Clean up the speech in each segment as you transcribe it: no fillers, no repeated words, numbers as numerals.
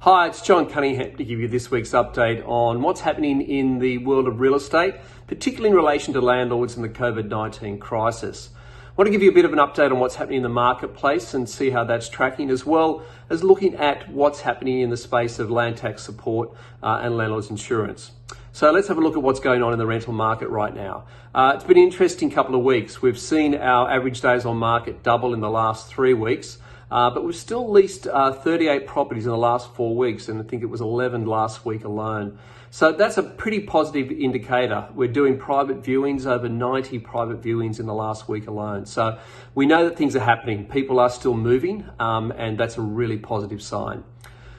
Hi, it's John Cunningham to give you this week's update on what's happening in the world of real estate, particularly in relation to landlords and the COVID-19 crisis. I want to give you a bit of an update on what's happening in the marketplace and see how that's tracking, as well as looking at what's happening in the space of land tax support and landlords insurance. So let's have a look at what's going on in the rental market right now. It's been an interesting couple of weeks. We've seen our average days on market double in the last 3 weeks. But we've still leased 38 properties in the last 4 weeks, and I think it was 11 last week alone. So that's a pretty positive indicator. We're doing private viewings, over 90 private viewings in the last week alone. So we know that things are happening. People are still moving, and that's a really positive sign.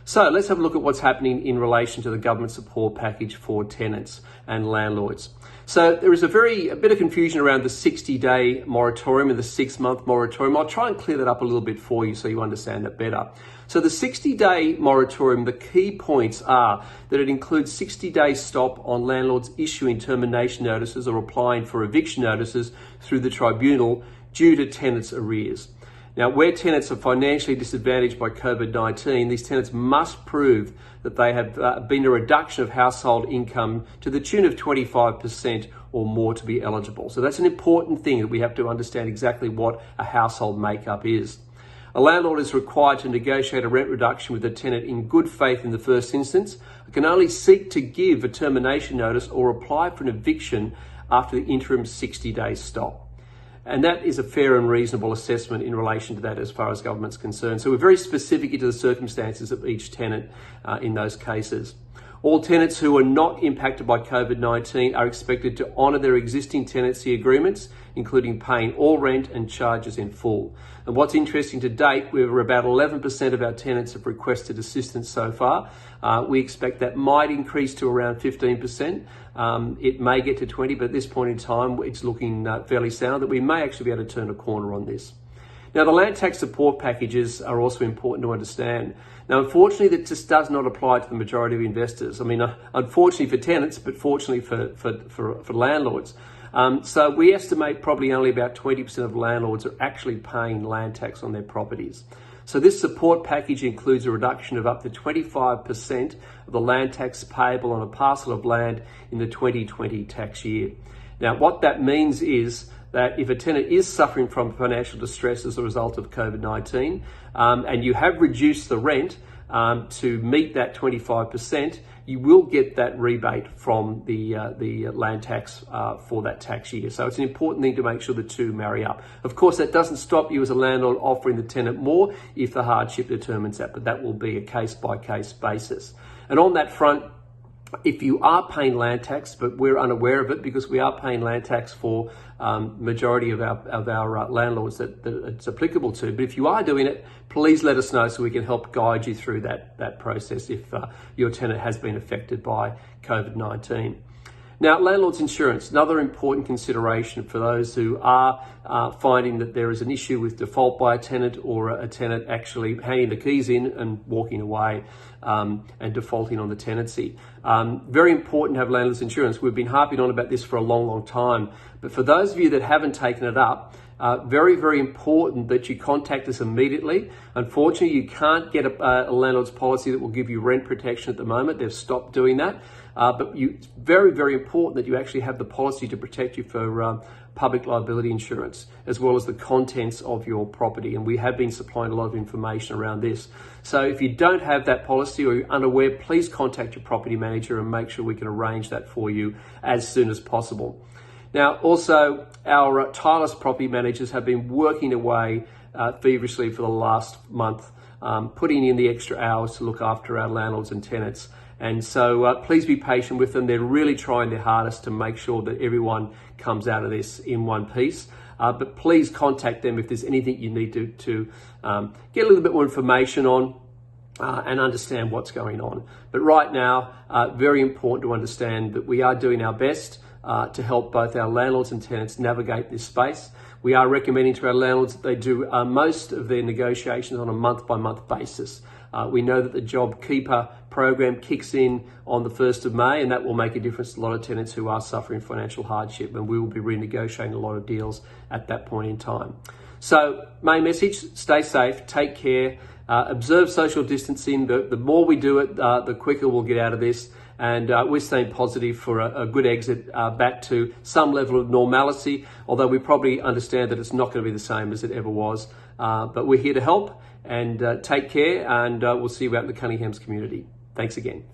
So let's have a look at what's happening in relation to the government support package for tenants and landlords. So there is a bit of confusion around the 60-day moratorium and the 6-month moratorium. I'll try and clear that up a little bit for you so you understand it better. So the 60-day moratorium, the key points are that it includes 60-day stop on landlords issuing termination notices or applying for eviction notices through the tribunal due to tenants' arrears. Now, where tenants are financially disadvantaged by COVID-19, these tenants must prove that they have been a reduction of household income to the tune of 25% or more to be eligible. So that's an important thing, that we have to understand exactly what a household makeup is. A landlord is required to negotiate a rent reduction with the tenant in good faith in the first instance. It can only seek to give a termination notice or apply for an eviction after the interim 60-day stop. And that is a fair and reasonable assessment in relation to that as far as government's concerned. So we're very specific into the circumstances of each tenant in those cases. All tenants who are not impacted by COVID-19 are expected to honour their existing tenancy agreements, including paying all rent and charges in full. And what's interesting to date, we're about 11% of our tenants have requested assistance so far. We expect that might increase to around 15%. It may get to 20%, but at this point in time, it's looking fairly sound that we may actually be able to turn a corner on this. Now, the land tax support packages are also important to understand. Now, unfortunately, that just does not apply to the majority of investors. I mean, unfortunately for tenants, but fortunately for landlords. So we estimate probably only about 20% of landlords are actually paying land tax on their properties. So this support package includes a reduction of up to 25% of the land tax payable on a parcel of land in the 2020 tax year. Now, what that means is that if a tenant is suffering from financial distress as a result of COVID-19, and you have reduced the rent to meet that 25%, you will get that rebate from the land tax for that tax year. So it's an important thing to make sure the two marry up. Of course, that doesn't stop you as a landlord offering the tenant more if the hardship determines that, but that will be a case-by-case basis. And on that front, if you are paying land tax, but we're unaware of it because we are paying land tax for majority of our landlords that it's applicable to, but if you are doing it, please let us know so we can help guide you through that process if your tenant has been affected by COVID-19. Now, landlords insurance, another important consideration for those who are finding that there is an issue with default by a tenant, or a tenant actually handing the keys in and walking away and defaulting on the tenancy. Very important to have landlords insurance. We've been harping on about this for a long time, but for those of you that haven't taken it up, very, very important that you contact us immediately. Unfortunately, you can't get a landlord's policy that will give you rent protection at the moment. They've stopped doing that. But it's very, very important that you actually have the policy to protect you for public liability insurance, as well as the contents of your property. And we have been supplying a lot of information around this. So if you don't have that policy or you're unaware, please contact your property manager and make sure we can arrange that for you as soon as possible. Now, also, our tireless property managers have been working away feverishly for the last month, putting in the extra hours to look after our landlords and tenants. And so please be patient with them. They're really trying their hardest to make sure that everyone comes out of this in one piece. But please contact them if there's anything you need to get a little bit more information on and understand what's going on. But right now, very important to understand that we are doing our best to help both our landlords and tenants navigate this space. We are recommending to our landlords that they do most of their negotiations on a month-by-month basis. We know that the JobKeeper program kicks in on the 1st of May, and that will make a difference to a lot of tenants who are suffering financial hardship, and we will be renegotiating a lot of deals at that point in time. So, main message, stay safe, take care, Observe social distancing. The more we do it, the quicker we'll get out of this. And we're staying positive for a good exit back to some level of normality, although we probably understand that it's not going to be the same as it ever was. But we're here to help, and take care, and we'll see you out in the Cunningham's community. Thanks again.